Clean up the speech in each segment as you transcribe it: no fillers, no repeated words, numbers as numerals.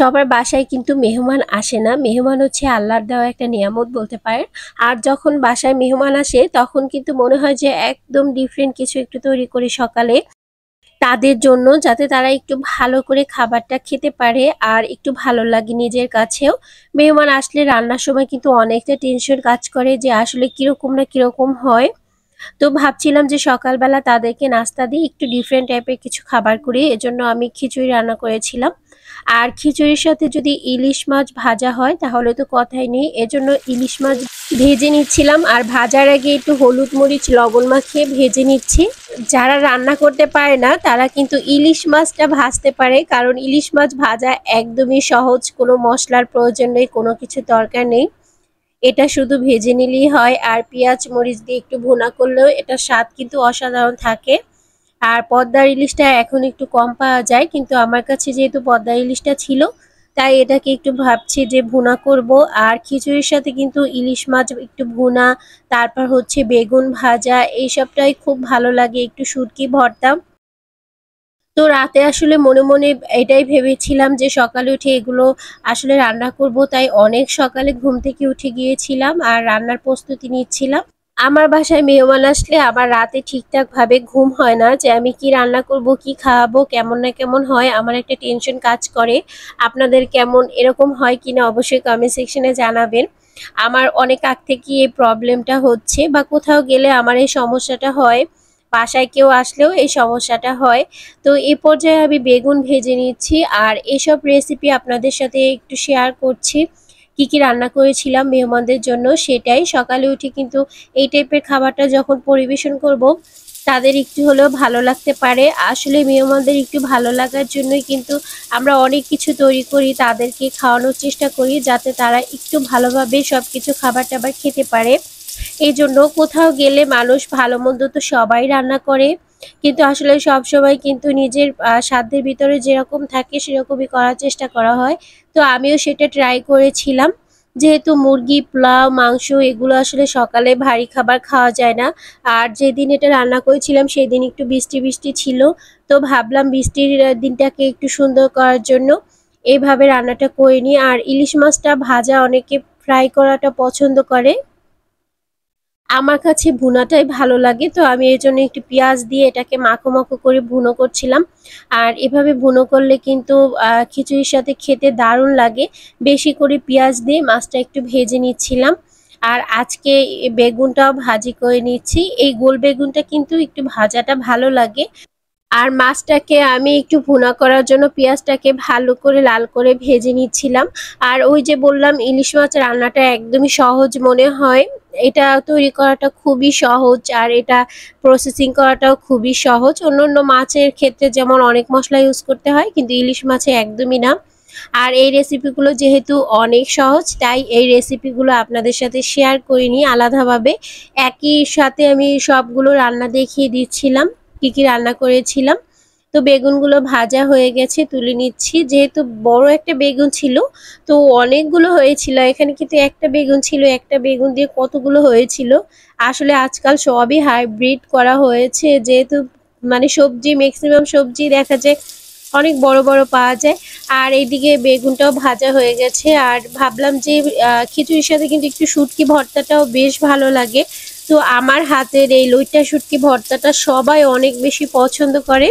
সবার বাসায় কিন্তু মেহমান আসে না। মেহমান হচ্ছে আল্লাহর দেওয়া একটা নিয়ামত বলতে পারেন। আর যখন বাসায় মেহমান আসে তখন কিন্তু মনে হয় যে একদম ডিফারেন্ট কিছু একটু তৈরি করি সকালে তাদের জন্য, যাতে তারা একটু ভালো করে খাবারটা খেতে পারে আর একটু ভালো লাগে নিজের কাছেও। মেহমান আসলে রান্নার সময় কিন্তু অনেকটা টেনশন কাজ করে যে আসলে কিরকম না কিরকম হয়। তো ভাবছিলাম যে সকালবেলা তাদেরকে নাস্তা দিয়ে একটু ডিফারেন্ট টাইপের কিছু খাবার করি, এজন্য আমি খিচুড়ি রান্না করেছিলাম। আর খিচুড়ির সাথে যদি ইলিশ মাছ ভাজা হয় তাহলে তো কথাই নেই, এজন্য ইলিশ মাছ ভেজে নিচ্ছিলাম। আর ভাজার আগে একটু হলুদ মরিচ লবণ মাখিয়ে ভেজে নিচ্ছি। যারা রান্না করতে পারে না তারা কিন্তু ইলিশ মাছটা ভাজতে পারে, কারণ ইলিশ মাছ ভাজা একদমই সহজ, কোনো মশলার প্রয়োজন নেই, কোনো কিছু দরকার নেই। এটা শুধু ভেজে নিলেই হয়, আর পেঁয়াজ মরিচ দিয়ে একটু ভুনা করলেও এটা স্বাদ কিন্তু অসাধারণ থাকে। আর পদ্মার ইলিশটা এখন একটু কম পাওয়া যায়, কিন্তু আমার কাছে যেহেতু পদ্মার ইলিশটা ছিল তাই এটাকে একটু ভাবছি যে ভুনা করব। আর খিচুড়ির সাথে কিন্তু ইলিশ মাছ একটু ভুনা, তারপর হচ্ছে বেগুন ভাজা, এইসবটাই খুব ভালো লাগে, একটু শুটকি ভর্তা। তো রাতে আসলে মনে মনে এটাই ভেবেছিলাম যে সকালে উঠে এগুলো আসলে রান্না করব, তাই অনেক সকালে ঘুম থেকে উঠে গিয়েছিলাম আর রান্নার প্রস্তুতি নিচ্ছিলাম। আমার বাসায় মেহমান আসলে আবার রাতে ঠিকঠাক ভাবে ঘুম হয় না, যে আমি কি রান্না করব, কি খাওয়াবো, কেমন না কেমন হয়, আমার একটা টেনশন কাজ করে। আপনাদের কেমন এরকম হয় কিনা অবশ্যই কমেন্ট সেকশনে জানাবেন। আমার অনেক আগ থেকে এই প্রবলেমটা হচ্ছে, বা কোথাও গেলে আমার এই সমস্যাটা হয়, বাসায় কেউ আসলেও এই সমস্যাটা হয়। তো এই পর্যায়ে আমি বেগুন ভেজে নিচ্ছি আর এসব রেসিপি আপনাদের সাথে একটু শেয়ার করছি। কি কি রান্না করেছিলাম মেহমানদের জন্য সেটাই। সকালে উঠে কিন্তু এই টাইপের খাবারটা যখন পরিবেশন করব তাদের একটু হলেও ভালো লাগতে পারে। আসলে মেহমানদের একটু ভালো লাগার জন্যই কিন্তু আমরা অনেক কিছু তৈরি করি, তাদেরকে খাওয়ানোর চেষ্টা করি যাতে তারা একটু ভালোভাবে সবকিছু খাবার টাবার খেতে পারে। এই জন্য কোথাও গেলে মানুষ ভালো মন্দ তো সবাই রান্না করে, কিন্তু আসলে সব সময় কিন্তু নিজের সাধ্যের ভিতরে যেরকম থাকে সেরকমই করার চেষ্টা করা হয়। তো আমিও সেটা ট্রাই করেছিলাম। যেহেতু মুরগি, পোলাও, মাংস এগুলো আসলে সকালে ভারী খাবার খাওয়া যায় না। আর যেদিন এটা রান্না করেছিলাম সেদিন একটু বৃষ্টি বৃষ্টি ছিল, তো ভাবলাম বৃষ্টির দিনটাকে একটু সুন্দর করার জন্য এইভাবে রান্নাটা করে নিই। আর ইলিশ মাছটা ভাজা, অনেকে ফ্রাই করাটা পছন্দ করে, আমার কাছে ভুনাটাই ভালো লাগে। তো আমি এর জন্য একটু পেঁয়াজ দিয়ে এটাকে মাখো মাখো করে ভুনো করছিলাম। আর এভাবে ভুনো করলে কিন্তু খিচুড়ির সাথে খেতে দারুণ লাগে। বেশি করে পেঁয়াজ দিয়ে মাছটা একটু ভেজে নিচ্ছিলাম। আর আজকে বেগুনটাও ভাজি করে নিচ্ছি। এই গোল বেগুনটা কিন্তু একটু ভাজাটা ভালো লাগে। আর মাছটাকে আমি একটু ভুনা করার জন্য পেঁয়াজটাকে ভালো করে লাল করে ভেজে নিচ্ছিলাম। আর ওই যে বললাম ইলিশ মাছ রান্নাটা একদমই সহজ মনে হয়, এটা তৈরি করাটা খুবই সহজ আর এটা প্রসেসিং করাটাও খুবই সহজ। অন্য মাছের ক্ষেত্রে যেমন অনেক মশলা ইউজ করতে হয়, কিন্তু ইলিশ মাছে একদমই না। আর এই রেসিপিগুলো যেহেতু অনেক সহজ তাই এই রেসিপিগুলো আপনাদের সাথে শেয়ার করিনি আলাদাভাবে, একই সাথে আমি সবগুলো রান্না দেখিয়ে দিচ্ছিলাম কি কি রান্না করেছিলাম। তো বেগুনগুলো ভাজা হয়ে গেছে, তুলে নিচ্ছি। যেহেতু বড় একটা বেগুন ছিল তো অনেকগুলো হয়েছিল, এখানে কিন্তু একটা বেগুন ছিল, একটা বেগুন দিয়ে কতগুলো হয়েছিল। আসলে আজকাল সবই হাইব্রিড করা হয়েছে, যেহেতু মানে সবজি ম্যাক্সিমাম সবজি দেখা যায় অনেক বড় বড় পাওয়া যায়। আর এইদিকে বেগুনটাও ভাজা হয়ে গেছে। আর ভাবলাম যে খিচুড়ির সাথে কিন্তু একটু শুটকি ভর্তাটাও বেশ ভালো লাগে। তো আমার হাতের এই লইট্টা শুটকি ভর্তাটা সবাই অনেক বেশি পছন্দ করে,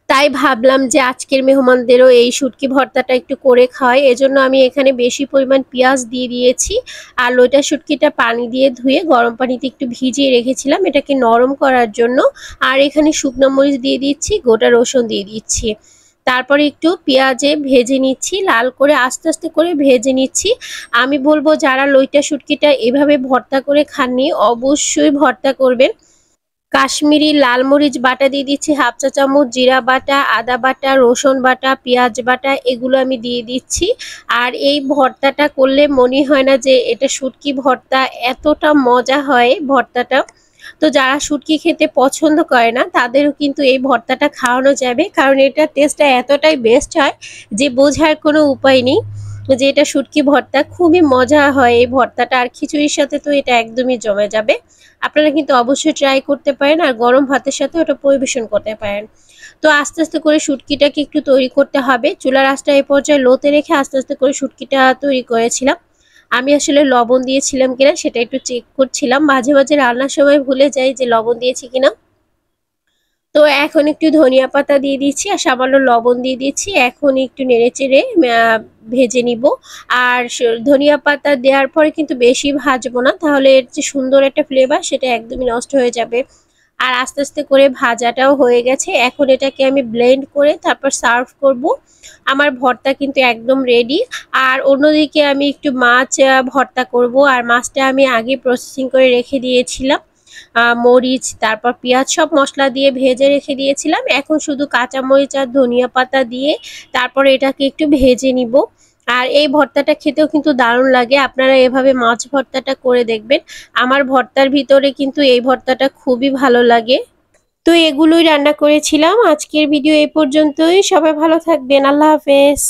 তাই ভাবলাম যে আজকের মেহমানদেরও এই শুটকি ভর্তাটা একটু করে খাওয়াই। এজন্য আমি এখানে বেশি পরিমাণ পেঁয়াজ দিয়ে দিয়েছি। আর লইট্টা শুটকিটা পানি দিয়ে ধুয়ে গরম পানিতে একটু ভিজিয়ে রেখেছিলাম এটাকে নরম করার জন্য। আর এখানে শুকনো মরিচ দিয়ে দিচ্ছি, গোটা রসুন দিয়ে দিচ্ছি। তারপরে একটু পেঁয়াজে ভেজে নিচ্ছি, লাল করে আস্তে আস্তে করে ভেজে নিচ্ছি। আমি বলবো যারা লইট্টা শুটকিটা এভাবে ভর্তা করে খাননি অবশ্যই ভর্তা করবেন। কাশ্মীরি লাল মরিচ বাটা দিয়ে দিচ্ছি হাফ চা চামচ, জিরা বাটা, আদা বাটা, রসুন বাটা, পেঁয়াজ বাটা, এগুলো আমি দিয়ে দিচ্ছি। আর এই ভর্তাটা করলে মনে হয় না যে এটা শুটকি ভর্তা, এতটা মজা হয় ভর্তাটা। তো যারা শুটকি খেতে পছন্দ করে না তাদেরও কিন্তু এই ভর্তাটা খাওয়ানো যাবে, কারণ এটার টেস্টটা এতটাই বেস্ট হয় যে বোঝার কোনো উপায় নেই যে এটা শুটকি ভর্তা। খুবই মজা হয় এই ভর্তাটা, আর খিচুড়ির সাথে তো এটা একদমই জমে যাবে। আপনারা কিন্তু অবশ্যই ট্রাই করতে পারেন আর গরম ভাতের সাথে ওটা পরিবেশন করতে পারেন। তো আস্তে আস্তে করে শুটকিটাকে একটু তৈরি করতে হবে। চুলার আঁচটা এই পর্যায়ে লোতে রেখে আস্তে আস্তে করে শুটকিটা তৈরি করেছিলাম। আমি আসলে লবণ দিয়েছিলাম কিনা সেটা একটু চেক করছিলাম। মাঝে মাঝে রান্নার সময় ভুলে যাই যে লবণ দিয়েছি কিনা। তো এখন একটু ধনিয়া পাতা দিয়ে দিচ্ছি আর সামান্য লবণ দিয়ে দিচ্ছি। এখন একটু নেড়েচেড়ে ভেজে নিব। আর ধনিয়া পাতা দেওয়ার পরে কিন্তু বেশি ভাজবো না, তাহলে এর যে সুন্দর একটা ফ্লেভার সেটা একদমই নষ্ট হয়ে যাবে। আর আস্তে আস্তে করে ভাজাটাও হয়ে গেছে। এখন এটাকে আমি ব্লেন্ড করে তারপর সার্ভ করব। আমার ভর্তা কিন্তু একদম রেডি। আর অন্যদিকে আমি একটু মাছ ভর্তা করব। আর মাছটা আমি আগে প্রসেসিং করে রেখে দিয়েছিলাম। মরিচ তারপর পেঁয়াজ সব মশলা দিয়ে ভেজে রেখে দিয়েছিলাম। এখন শুধু কাঁচা মরিচ আর ধনিয়া পাতা দিয়ে তারপরে এটাকে একটু ভেজে নিব। আর এই ভর্তাটা খেতেও কিন্তু দারুণ লাগে। আপনারা এভাবে মাছ ভর্তাটা করে দেখবেন। আমার ভর্তার ভিতরে কিন্তু এই ভর্তাটা খুবই ভালো লাগে। তো এগুলোই রান্না করেছিলাম। আজকের ভিডিও এই পর্যন্তই। সবাই ভালো থাকবেন। আল্লাহ হাফেজ।